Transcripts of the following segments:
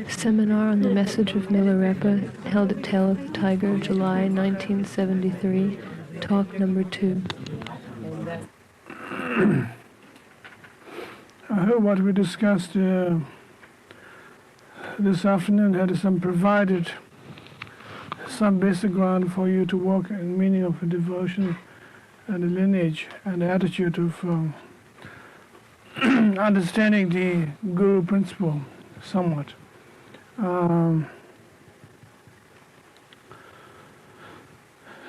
Seminar on the Message of Milarepы, held at Tail of the Tiger, July 1973, talk number 2. I hope what we discussed this afternoon had provided some basic ground for you to walk in meaning of a devotion and a lineage and the attitude of understanding the Guru principle somewhat.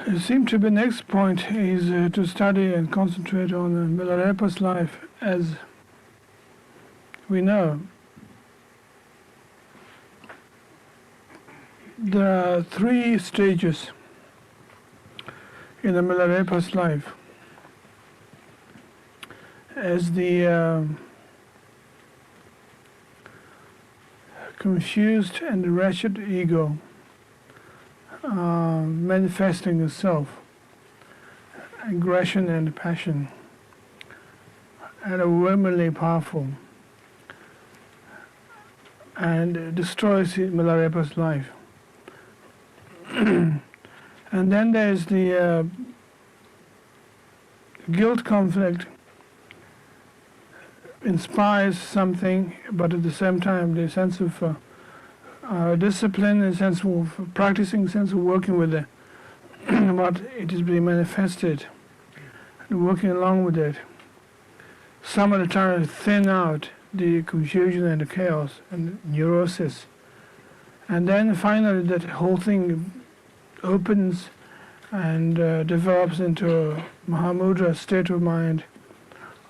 It seemed to be the next point is to study and concentrate on Milarepa's life. As we know, there are 3 stages in the Milarepa's life. As the confused and wretched ego manifesting itself, aggression and passion, and overwhelmingly powerful, and destroys Milarepa's life. And then there's the guilt conflict, inspires something, but at the same time the sense of discipline, a sense of practicing, sense of working with it, what it is being manifested, and working along with it. Some of the time thin out the confusion and the chaos and neurosis. And then finally that whole thing opens and develops into a Mahamudra state of mind,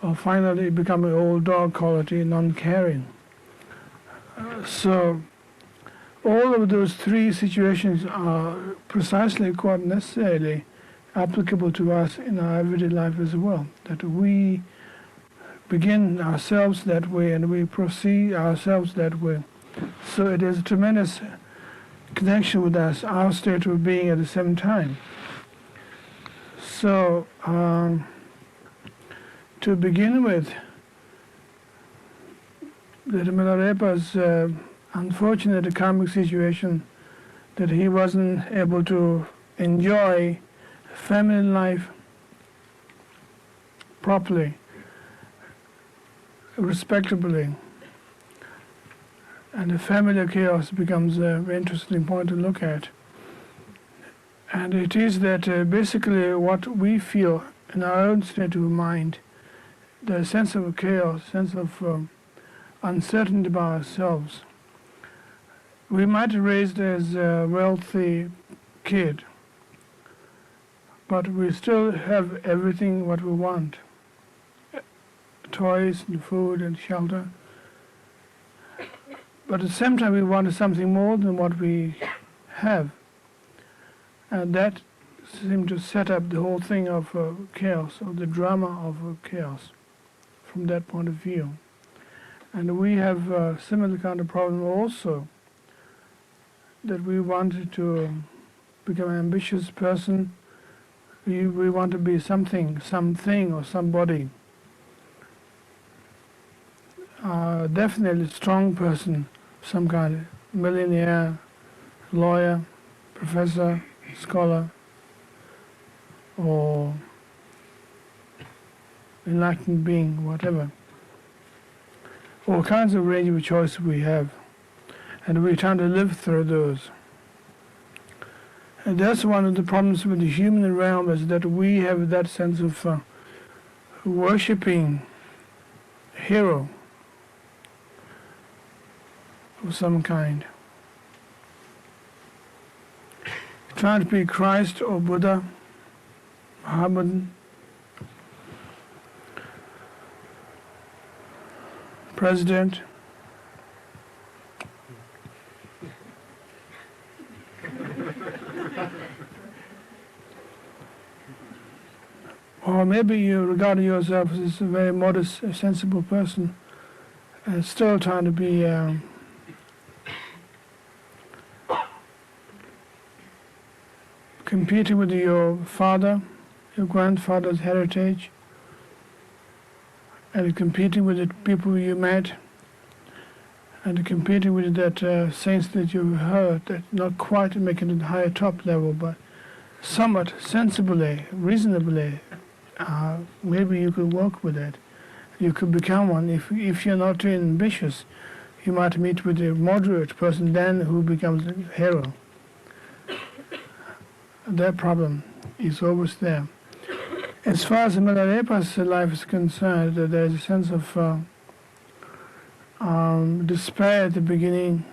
or finally becoming old dog quality, non-caring. So all of those 3 situations are precisely quite necessarily applicable to us in our everyday life as well, that we begin ourselves that way and we proceed ourselves that way. So it is a tremendous connection with us, our state of being at the same time. So to begin with, the Milarepa's unfortunate karmic situation that he wasn't able to enjoy family life properly, respectably, and the family chaos becomes a very interesting point to look at. And it is that basically what we feel in our own state of mind, the sense of chaos, sense of uncertainty about ourselves. We might be raised as a wealthy kid, but we still have everything what we want. Toys and food and shelter. But at the same time we want something more than what we have. And that seemed to set up the whole thing of chaos, or the drama of chaos, from that point of view. And we have a similar kind of problem also, that we wanted to become an ambitious person. We want to be something or somebody. Definitely a strong person, some kind, millionaire, lawyer, professor, scholar, or enlightened being, whatever. All kinds of range of choices we have, and we're trying to live through those. And that's one of the problems with the human realm, is that we have that sense of worshipping a hero of some kind. Trying to be Christ or Buddha, Muhammad, president, or maybe you regard yourself as a very modest, sensible person, and still trying to be competing with your father, your grandfather's heritage, and competing with the people you met, and competing with that saints that you heard, that not quite making it higher top level, but somewhat sensibly, reasonably, maybe you could work with it. You could become one. If you're not too ambitious, you might meet with a moderate person then who becomes a hero. That problem is always there. As far as Milarepa's life is concerned, there's a sense of despair at the beginning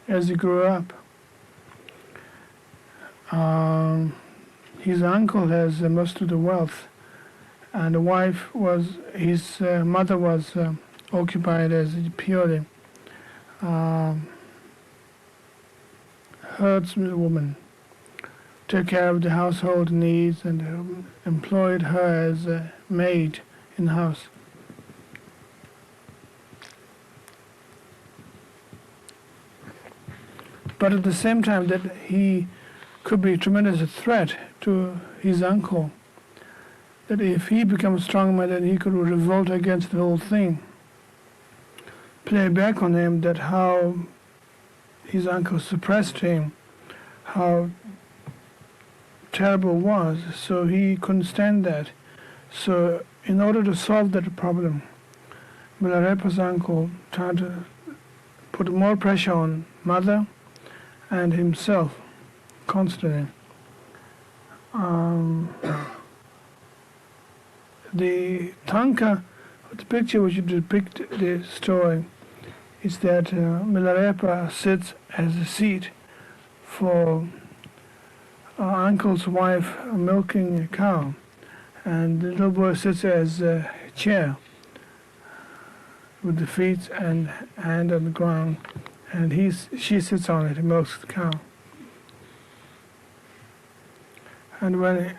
as he grew up. His uncle has most of the wealth, and the wife was, his mother was occupied as a purely herdswoman, took care of the household needs and employed her as a maid in the house. But at the same time that he could be a tremendous threat to his uncle, that if he becomes strong man, then he could revolt against the whole thing, play back on him that how his uncle suppressed him, how terrible it was, so he couldn't stand that. So in order to solve that problem, Milarepa's uncle tried to put more pressure on mother and himself constantly. The tanka, the picture which depict the story, is that Milarepa sits as a seat for our uncle's wife milking a cow, and the little boy sits as a chair with the feet and hand on the ground, and she sits on it and milks the cow. And when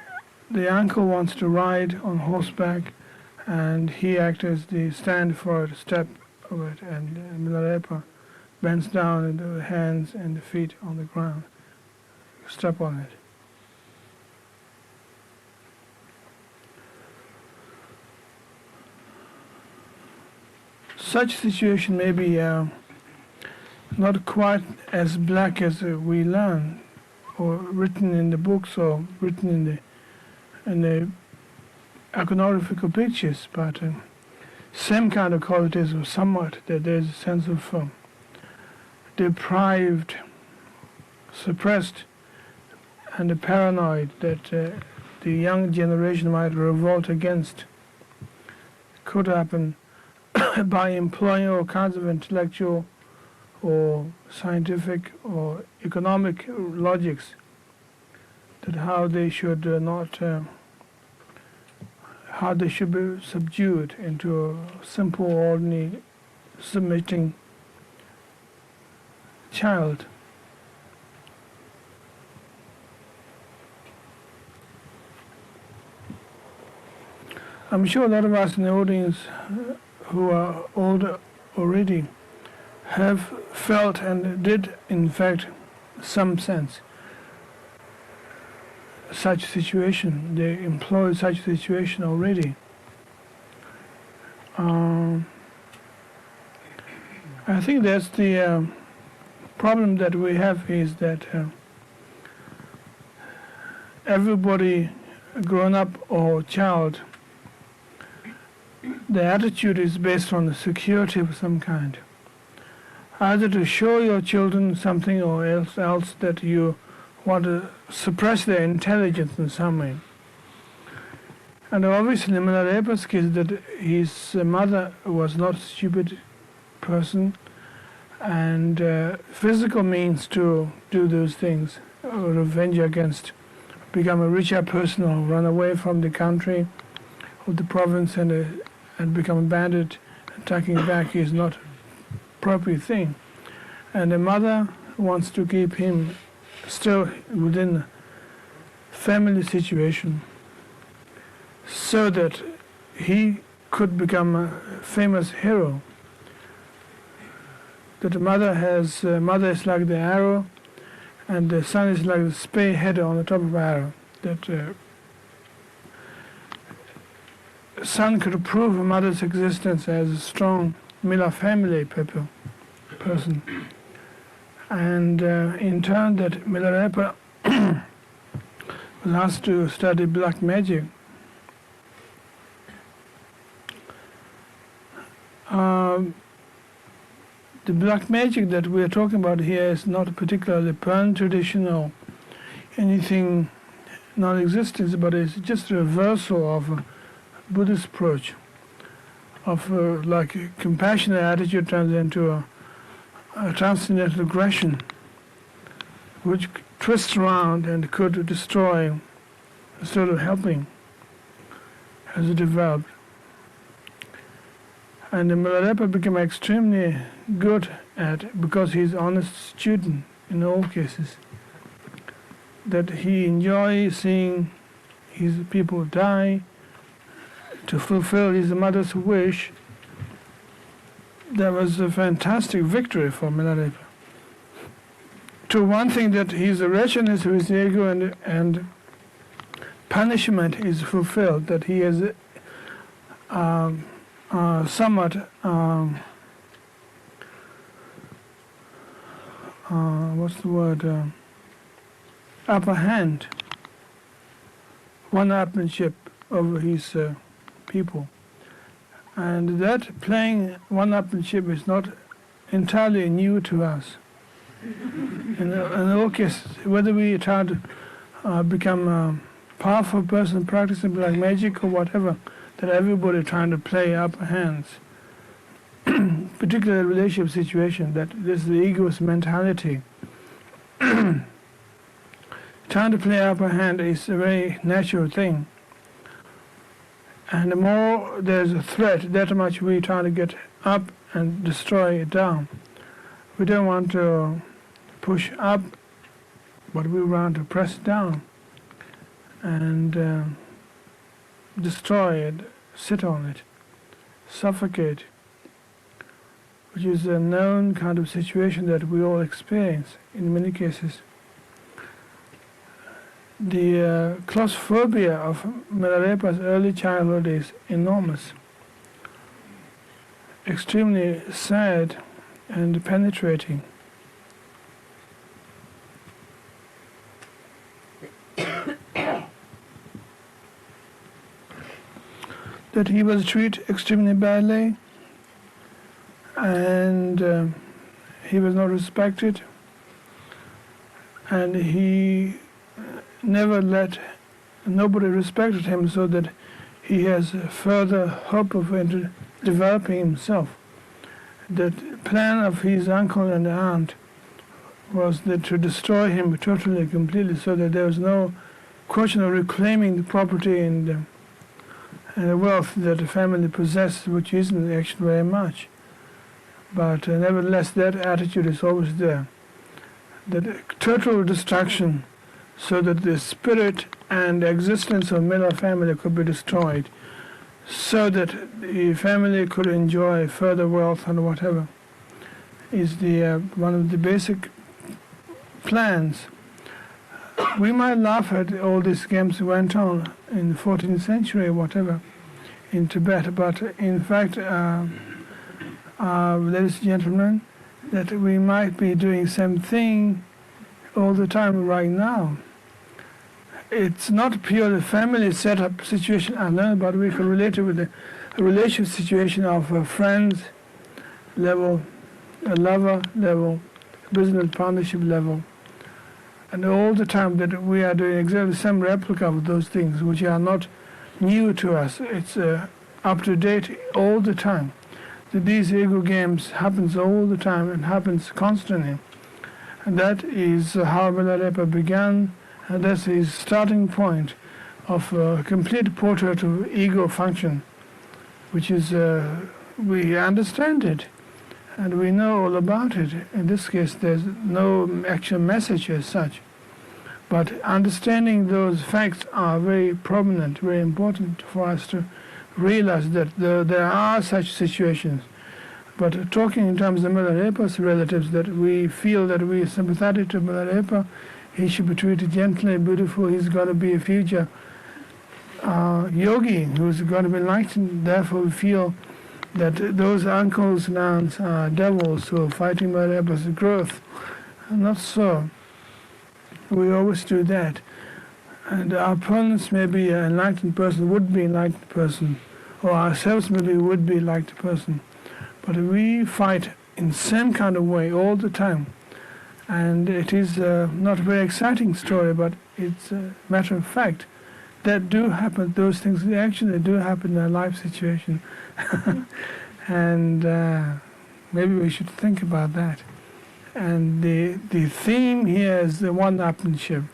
the uncle wants to ride on horseback, and he acts as the stand for it, step of it, and Milarepa bends down and the hands and the feet on the ground, step on it. Such situation may be not quite as black as we learn, or written in the books, or written in the iconographical pictures, but same kind of qualities, or somewhat, that there's a sense of deprived, suppressed, and paranoid that the young generation might revolt against. Could happen by employing all kinds of intellectual or scientific or economic logics, that how they should how they should be subdued into a simple, ordinary, submitting child. I'm sure a lot of us in the audience who are older already have felt and did, in fact, some sense such situation. They employ such situation already. I think that's the problem that we have, is that everybody, grown up or child, the attitude is based on the security of some kind. Either to show your children something, or else that you want to suppress their intelligence in some way. And obviously in Milarepa's case, that his mother was not a stupid person, and physical means to do those things, revenge against, become a richer person, or run away from the country of the province and become a bandit, attacking back, is not appropriate thing. And the mother wants to keep him still within family situation, so that he could become a famous hero. That the mother is like the arrow, and the son is like the spearhead on the top of the arrow. That son could prove a mother's existence as a strong Mila family person. And in turn that Milarepa was asked to study black magic. The black magic that we are talking about here is not particularly Persian tradition or anything non-existent, but it's just a reversal of a Buddhist approach of like a compassionate attitude turns into a transcendental aggression which twists around and could destroy instead of helping as it developed. And the Milarepa became extremely good at, because he's an honest student in all cases, that he enjoys seeing his people die to fulfill his mother's wish. That was a fantastic victory for Milarepa. To one thing that his wretchedness of his ego and punishment is fulfilled, that he has somewhat what's the word, upper hand, one-upmanship over his people. And that playing one-upmanship is not entirely new to us. In all cases, whether we try to become a powerful person practicing black magic or whatever, that everybody trying to play upper hands, particularly relationship situation, that this is the egoist mentality. Trying to play upper hand is a very natural thing. And the more there's a threat, that much we try to get up and destroy it down. We don't want to push up, but we want to press down and destroy it, sit on it, suffocate, which is a known kind of situation that we all experience in many cases. The claustrophobia of Milarepa's early childhood is enormous, extremely sad and penetrating. That he was treated extremely badly, and he was not respected, and he never let nobody respected him, so that he has further hope of developing himself. The plan of his uncle and aunt was that to destroy him totally, completely, so that there was no question of reclaiming the property and the wealth that the family possessed, which isn't actually very much. But nevertheless, that attitude is always there. That total destruction, so that the spirit and existence of Miller family could be destroyed, so that the family could enjoy further wealth and whatever, is the one of the basic plans. We might laugh at all these games that went on in the 14th century or whatever in Tibet, but in fact, ladies and gentlemen, that we might be doing same thing all the time right now. It's not purely family setup situation alone, but we can relate it with the relationship situation of a friends level, a lover level, business partnership level. And all the time that we are doing exactly the same replica of those things, which are not new to us. It's up to date all the time. That these ego games happens all the time and happens constantly. And that is how Milarepa began, and that's his starting point of a complete portrait of ego function, which is, we understand it, and we know all about it. In this case, there's no actual message as such. But understanding those facts are very prominent, very important for us to realize that there are such situations. But talking in terms of Milarepa's relatives, that we feel that we are sympathetic to Milarepa, he should be treated gently, beautiful, he's going to be a future yogi who's going to be enlightened. Therefore we feel that those uncles and aunts are devils who are fighting Milarepa's growth. Not so. We always do that. And our opponents may be an enlightened person, would be an enlightened person, or ourselves maybe would be enlightened person. But we fight in the same kind of way all the time. And it is not a very exciting story, but it's a matter of fact. That do happen, those things actually do happen in our life situation. And maybe we should think about that. And the theme here is the one-upmanship.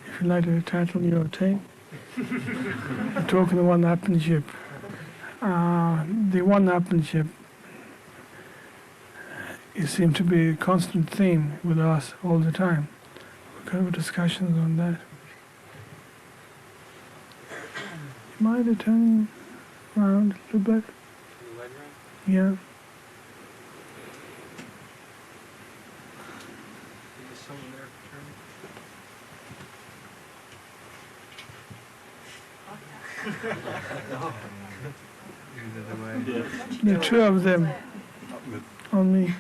If you'd like to title your tape, talking of one-upmanship. The one-upmanship it seems to be a constant theme with us all the time. We could have discussions on that. Mind to turn around a little bit? Yeah. There are two of them on me.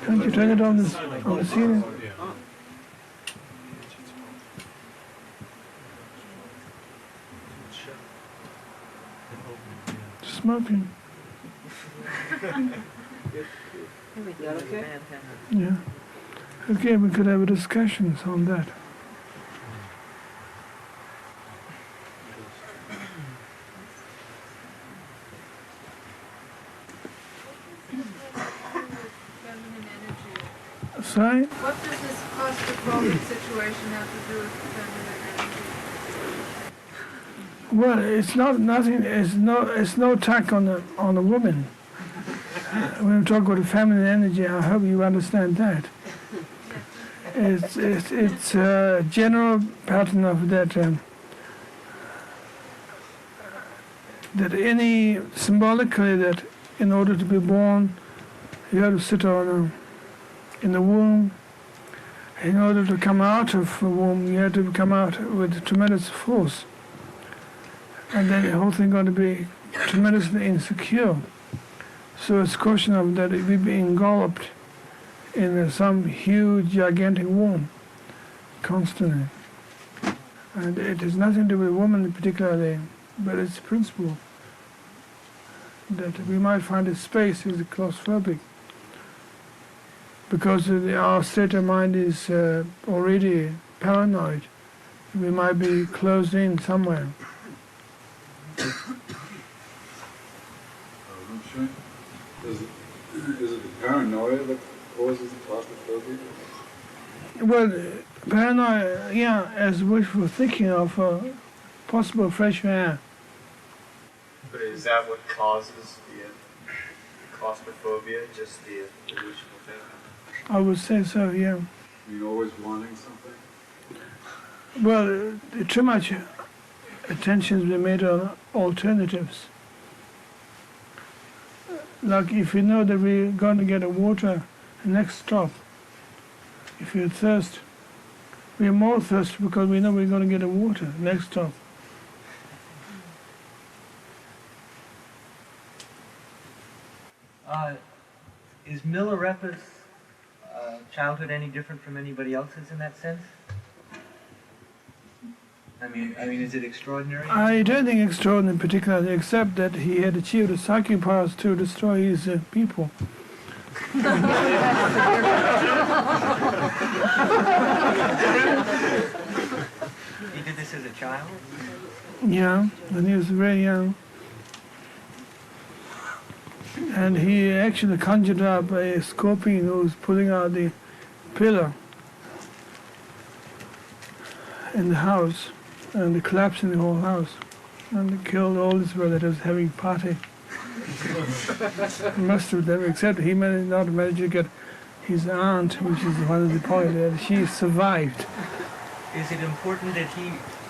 Can't you turn it on the ceiling? Smoking. Yeah. Okay, we could have discussions on that. Sorry? What does this claustrophobic situation have to do with feminine energy? Well, it's not nothing. It's no attack on the woman. When we talk about the feminine energy, I hope you understand that. It's a general pattern of that. That any symbolically that in order to be born, you have to sit on in the womb. In order to come out of the womb, you have to come out with tremendous force. And then the whole thing going to be tremendously insecure. So it's a question of that we be engulfed in some huge, gigantic womb constantly. And it has nothing to do with women particularly, but it's a principle that we might find a space is claustrophobic. Because our state of mind is already paranoid. We might be closed in somewhere. Is it the paranoia that causes the claustrophobia? Well, paranoia, yeah, as wishful thinking of possible fresh air. But is that what causes the claustrophobia, just the wishful thinking? I would say so, yeah. You're always wanting something? Well, too much attention has been made on alternatives. Like if you know that we're going to get a water, the next stop, if you're thirsty, we're more thirsty because we know we're going to get a water, next stop. Is Milarepa's childhood any different from anybody else's in that sense? I mean, is it extraordinary? I don't think extraordinary particularly, except that he had achieved the psychic powers to destroy his people. He did this as a child? Yeah, when he was very young. And he actually conjured up a scorpion who was pulling out the pillar in the house, and it collapsed in the whole house, and it killed all his relatives having party. Most of them, except he managed not to manage to get his aunt, which is one of the points, she survived. Is it important that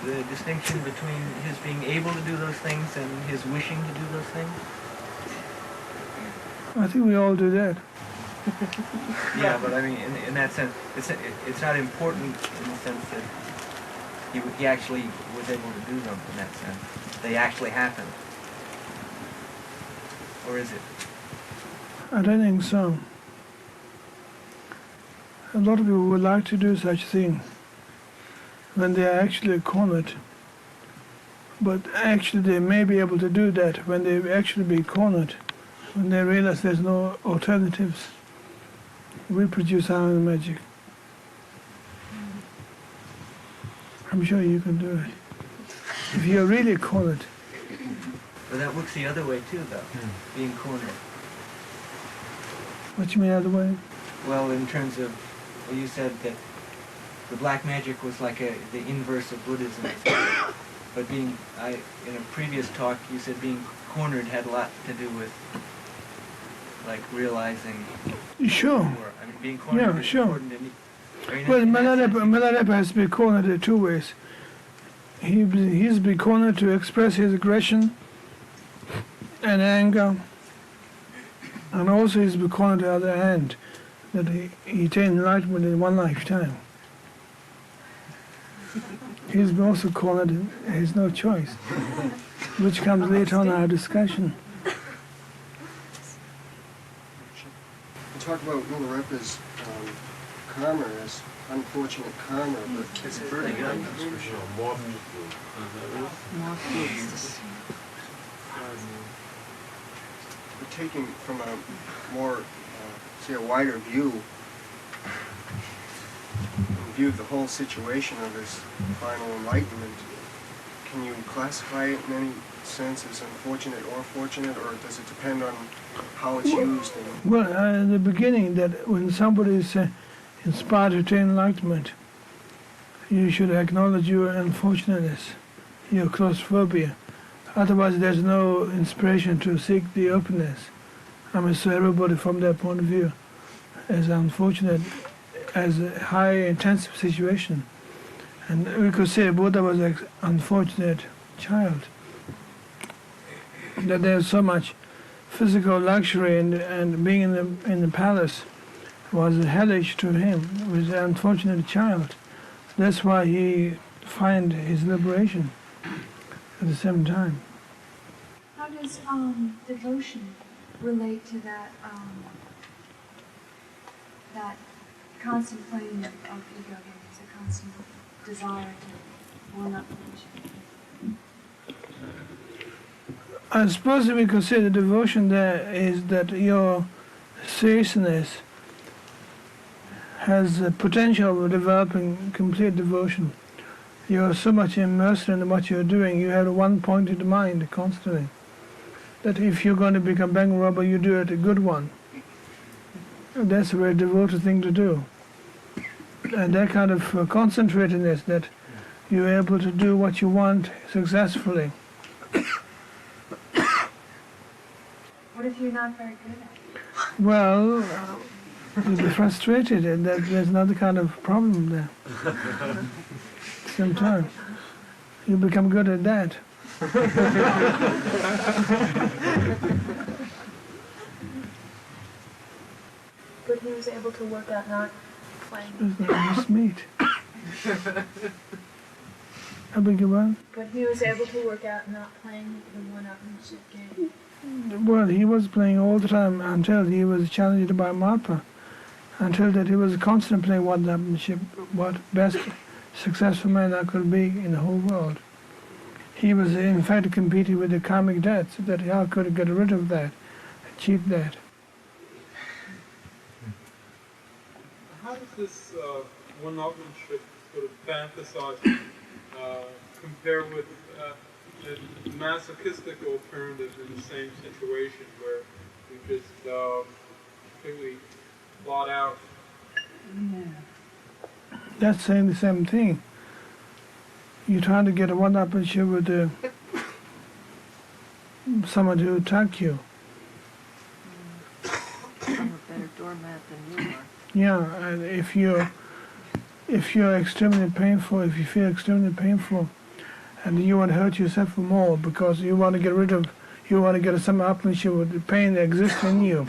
the distinction between his being able to do those things and his wishing to do those things? I think we all do that. Yeah, but I mean, in that sense, it's not important in the sense that he actually was able to do them in that sense. They actually happened. Or is it? I don't think so. A lot of people would like to do such things when they are actually cornered. But actually they may be able to do that when they actually be cornered, when they realize there's no alternatives. We produce our own magic. I'm sure you can do it. If you're really cornered. But that works the other way too, though, being cornered. What you mean other way? Well, in terms of, well, you said that the black magic was like the inverse of Buddhism. But in a previous talk, you said being cornered had a lot to do with, like, realizing. Sure. I mean, being cornered is sure. important. Well, Mиларепы has been cornered in two ways. He's been cornered to express his aggression and anger, and also he's been cornered on the other hand, that he attained enlightenment in one lifetime. He's been also cornered, he has no choice, which comes later on in our discussion. We talk about Milarepa's karma as unfortunate karma, but it's very good. We're taking from a more, say, a wider view, view of the whole situation of his final enlightenment. Can you classify it in any sense as unfortunate or fortunate, or does it depend on how it's used? Well, in the beginning, that when somebody is inspired to attain enlightenment, you should acknowledge your unfortunateness, your claustrophobia. Otherwise, there's no inspiration to seek the openness. I mean, so everybody from their point of view is unfortunate as a high intensive situation. And we could say Buddha was an unfortunate child, that there's so much physical luxury and being in the palace was hellish to him. He was an unfortunate child. That's why he found his liberation at the same time. How does devotion relate to that that constant playing of ego games, a constant desire to one-up each? I suppose we could say the devotion there is that your seriousness has the potential of developing complete devotion. You're so much immersed in what you're doing, you have one pointed mind constantly. That if you're going to become a bank robber, you do it a good one. That's a very devoted thing to do. And that kind of concentratedness, that you're able to do what you want successfully. What if you're not very good at it? Well, you'll be frustrated, and there's another kind of problem there. Sometimes you become good at that. But he was able to work out not playing. It's not just meat. I beg your pardon? But he was able to work out not playing the one-upmanship game. Well, he was playing all the time until he was challenged by Marpa. Until that he was contemplating what best successful man I could be in the whole world. He was in fact competing with the karmic debts, that how could he get rid of that, achieve that. How does this one-upmanship sort of fantasize compare with the masochistic alternative in the same situation where you just completely blot out? That's saying the same thing. You're trying to get a one-upmanship with someone to attack you. I'm a better doormat than you are. Yeah, and if you're extremely painful, if you feel extremely painful, and you want to hurt yourself more because you want to get some upmanship with the pain that exists in you,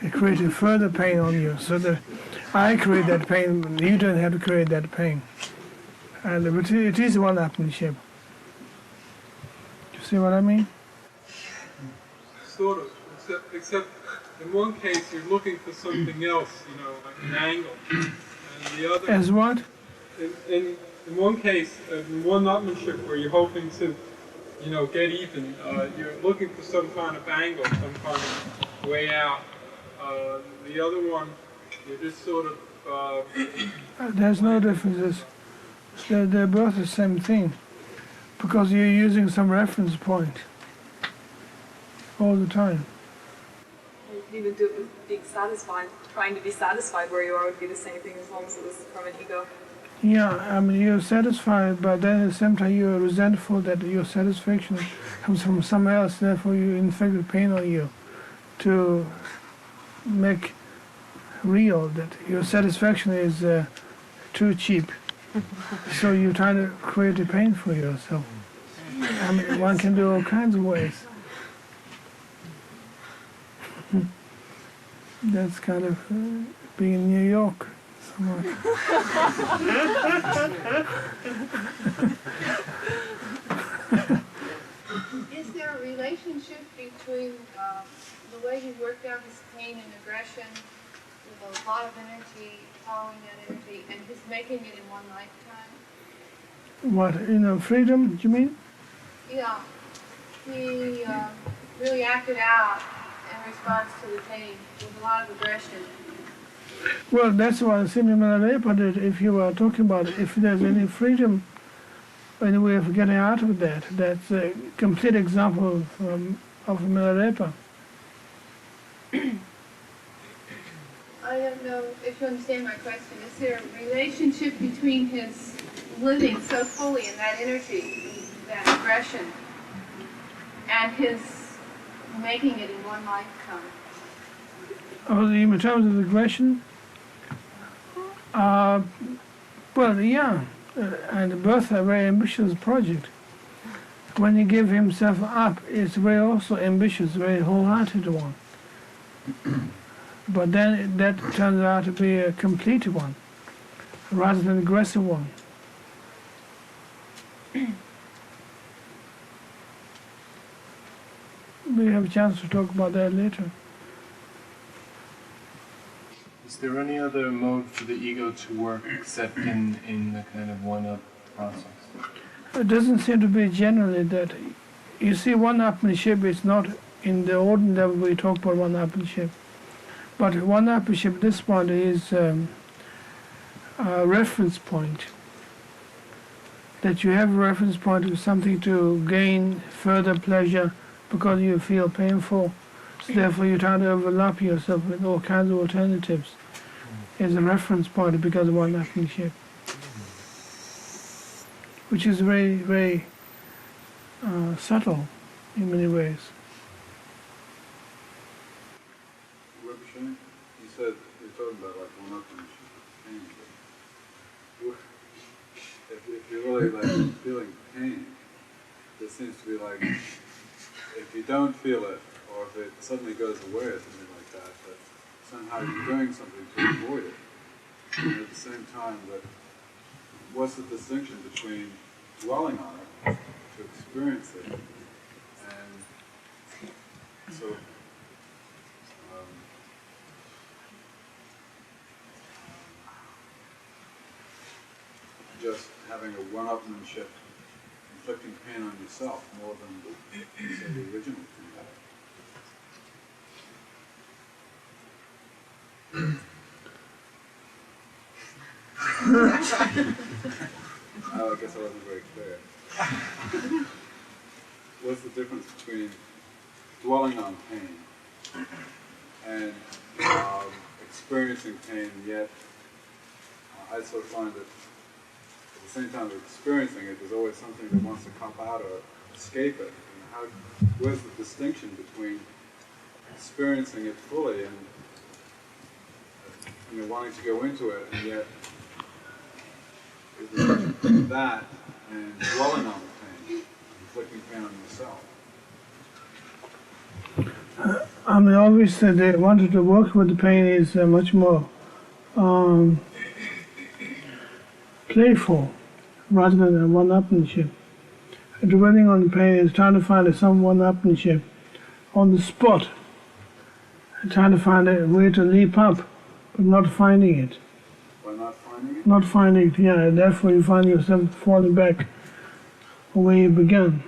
it creates further pain on you. So that I create that pain, you don't have to create that pain. But it is one-upmanship. You see what I mean? Sort of, except in one case you're looking for something else, you know, like an angle, and the other. As what? In one case, in one-upmanship where you're hoping to, you know, get even, you're looking for some kind of angle, some kind of way out. The other one, you're just sort of. There's no differences. They're both the same thing, because you're using some reference point all the time. You can even do it with being satisfied. Trying to be satisfied where you are would be the same thing as long as it was from an ego. Yeah, I mean, you're satisfied, but then at the same time you're resentful that your satisfaction comes from someone else, therefore you inflict pain on you to make real that your satisfaction is too cheap. So you're trying to create a pain for yourself. I mean, one can do all kinds of ways. That's kind of being in New York. Somewhat. Is there a relationship between the way he worked out his pain and aggression with a lot of energy, following that energy, and his making it in one lifetime? What, freedom, do you mean? Yeah. He really acted out in response to the pain with a lot of aggression. Well, that's what Milarepы did. If you were talking about if there's any freedom, any way of getting out of that, that's a complete example of Milarepы. I don't know if you understand my question. Is there a relationship between his living so fully in that energy, that aggression, and his making it in one lifetime? Oh, in terms of aggression? Well, yeah, and both are very ambitious project. When he gave himself up, it's very also ambitious, very wholehearted one. But then that turns out to be a complete one, rather than aggressive one. We have a chance to talk about that later. Is there any other mode for the ego to work except in the kind of one-up process? It doesn't seem to be generally that. You see, one-upmanship is not in the ordinary level we talk about one-upmanship. But one-upmanship, this one is a reference point. That you have a reference point of something to gain further pleasure because you feel painful. So therefore you try to overlap yourself with all kinds of alternatives. As a reference point because of one-upmanship. Which is very, very subtle in many ways. You said you're talking about like one-upmanship pain, but if you're really like feeling pain, it seems to be like if you don't feel it, or if it suddenly goes away or something like that, that somehow you're doing something to avoid it. And at the same time, but what's the distinction between dwelling on it to experience it, and so just having a one-upmanship, inflicting pain on yourself more than say, the original thing. I guess I wasn't very clear. What's the difference between dwelling on pain and experiencing pain, yet I sort of find that at the same time of experiencing it, there's always something that wants to come out or escape it. And where's the distinction between experiencing it fully and wanting to go into it, and yet is that and dwelling on the pain, inflicting pain on yourself? Obviously they wanted to work with the pain is much more playful rather than a one-upmanship. Dwelling on the pain is trying to find some one-upmanship on the spot, trying to find a way to leap up, but not finding it. By not finding it? Not finding it, yeah, and therefore you find yourself falling back where you began.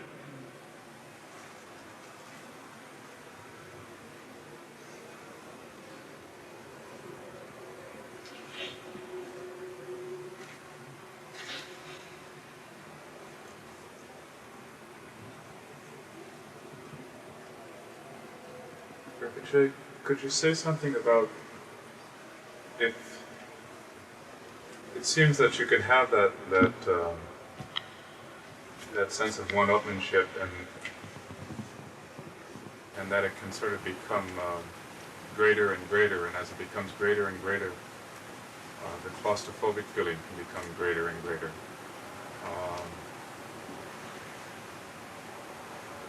Could you say something about if it seems that you can have that sense of one-upmanship and that it can sort of become greater and greater, and as it becomes greater and greater, the claustrophobic feeling can become greater and greater.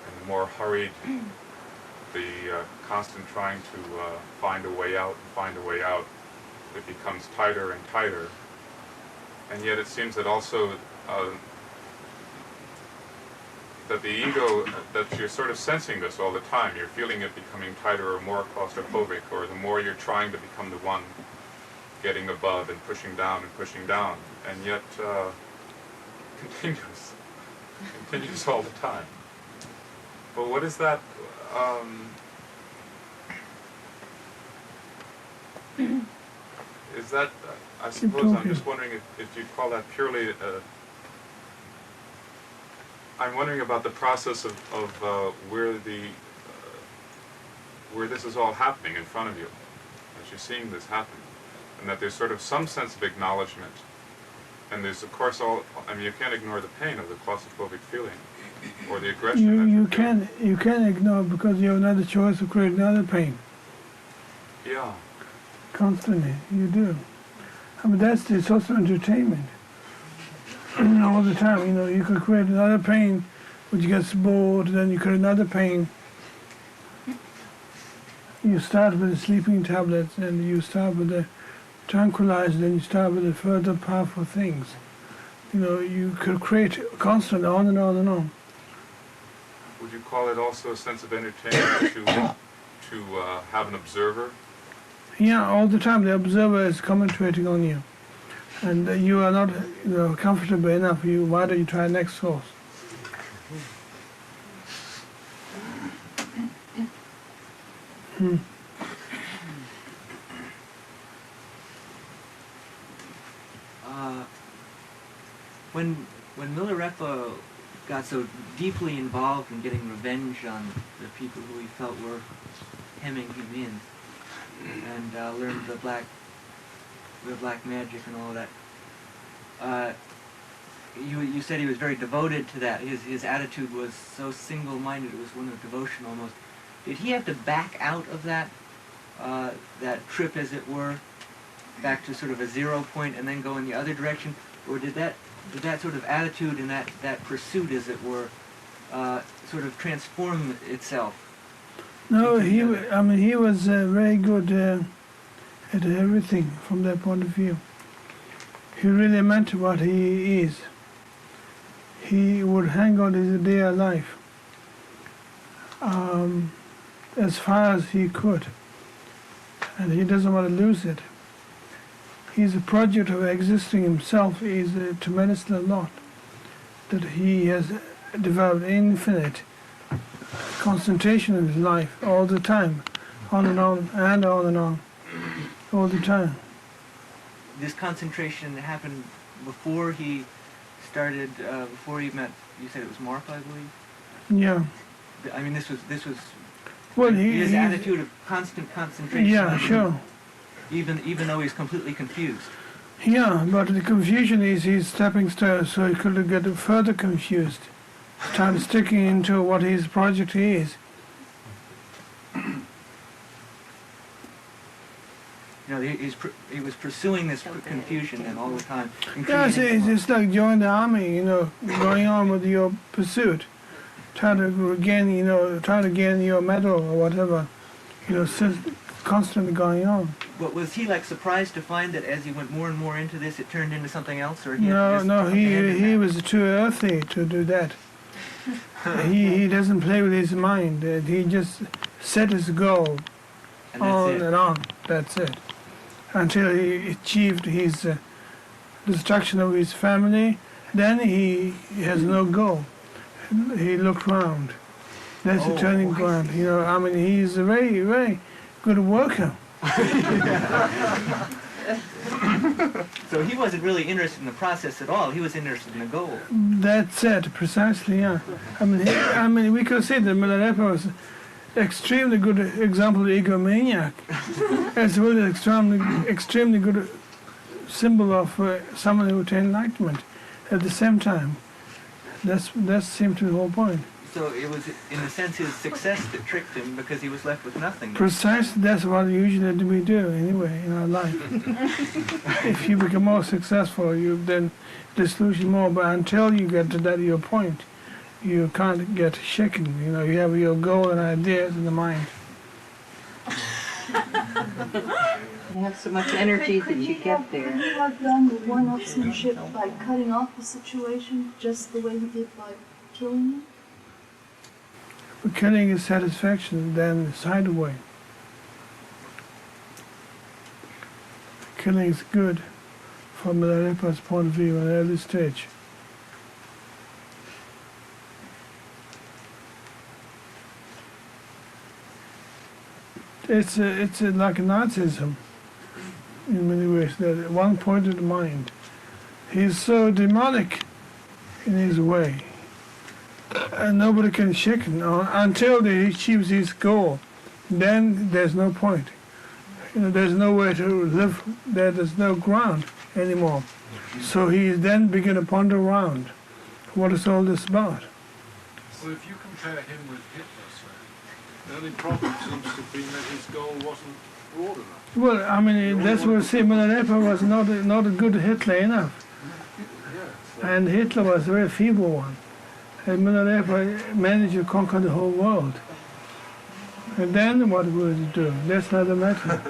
And the more hurried, the constant trying to find a way out and find a way out, it becomes tighter and tighter. And yet it seems that also that the ego, that you're sort of sensing this all the time. You're feeling it becoming tighter or more claustrophobic, or the more you're trying to become the one getting above and pushing down, and yet continues all the time. But what is that? Is that, I suppose, I'm just wondering if you'd call that purely, I'm wondering about the process of where this is all happening in front of you, as you're seeing this happen, and that there's sort of some sense of acknowledgement, and there's of course you can't ignore the pain of the claustrophobic feeling, or the aggression. You can't ignore it because you have another choice of creating another pain. Yeah. Constantly, you do. I mean, it's also entertainment. All the time, you could create another pain, but you get bored, then you create another pain. You start with the sleeping tablets, and you start with the tranquilizer, then you start with the further powerful things. You could create constantly on and on and on. Would you call it also a sense of entertainment to have an observer? Yeah, all the time the observer is commentating on you, and you are not, comfortable enough. Why don't you try next course? When Milarepa got so deeply involved in getting revenge on the people who he felt were hemming him in, and learned the black magic and all of that, you said he was very devoted to that. His attitude was so single-minded; it was one of devotion almost. Did he have to back out of that trip, as it were, back to sort of a 0 point, and then go in the other direction, or did that sort of attitude and that pursuit, as it were, sort of transform itself? No, he was very good at everything from that point of view. He really meant what he is. He would hang on his dear life as far as he could, and he doesn't want to lose it. He's a project of existing himself. Is a tremendous lot that he has developed infinite concentration in his life all the time, on and on and on and on, all the time. This concentration happened before he started, before he met, you said it was Mark, I believe? Yeah. I mean, this was well, his attitude of constant concentration. Yeah, sure. Even though he's completely confused. Yeah, but the confusion is his stepping stone, so he could get further confused, start sticking into what his project is. He was pursuing this confusion and all the time. Yes, it's like join the army, going on with your pursuit, trying to gain your medal or whatever, constantly going on. But was he like surprised to find that as he went more and more into this, it turned into something else, or he No, just no, abandoned he that? was too earthy to do that. He doesn't play with his mind. He just set his goal And that's on it. and on. That's it. Until he achieved his destruction of his family, then he has no goal. He looked round. That's the turning point. You know, I mean, he's a very, very good worker. So he wasn't really interested in the process at all. He was interested in the goal. That's it, precisely. Yeah. I mean, we could say that Mиларепы was extremely good example of egomaniac. It's really extremely good symbol of someone who attained enlightenment. At the same time, that seemed to be the whole point. So it was, in a sense, his success that tricked him because he was left with nothing. Precisely, that's what usually we do anyway in our life. If you become more successful, you then disillusion more. But until you get to that your point, you can't get shaken. You know, you have your goal and ideas in the mind. You have so much energy that you get there. Could he have done the one-upsmanship by cutting off the situation just the way he did by killing him? But killing is satisfaction, then it's hideaway. Killing is good from Milarepa's point of view at an early stage. It's like Nazism in many ways, that one-pointed mind. He's so demonic in his way, and nobody can shake him until he achieves his goal. Then there's no point. You know, there's no way to live. There's no ground anymore. So he then begin to ponder around, what is all this about? Well, if you compare him with Hitler, sir, the only problem seems to be that his goal wasn't broad enough. Well, I mean, that's what I say. Mиларепы was not a good Hitler enough, and Hitler was a very feeble one. And Milarepы managed to conquer the whole world. And then what would he do? That's another matter.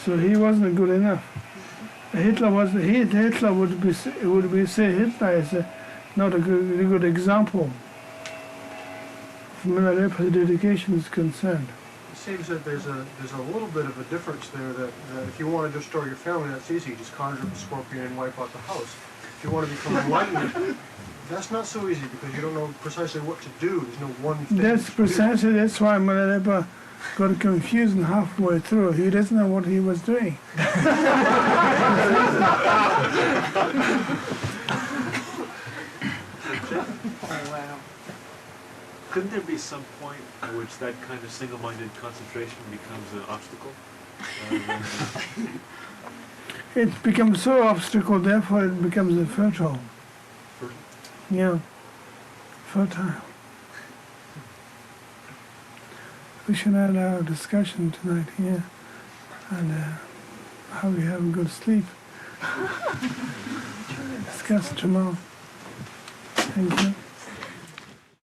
So he wasn't good enough. Hitler would be say Hitler is not a good example. Milарepı's dedication is concerned. It seems that there's a little bit of a difference there that if you want to destroy your family, that's easy. You just conjure up a scorpion and wipe out the house. If you want to become enlightened, that's not so easy because you don't know precisely what to do. There's no one thing. That's why Milarepы got confused halfway through. He doesn't know what he was doing. Wow. Couldn't there be some point at which that kind of single-minded concentration becomes an obstacle? It becomes so obstacle, therefore it becomes a fertile. Yeah, fertile. We should end our discussion tonight here and how we have a good sleep. Discuss tomorrow. Thank you.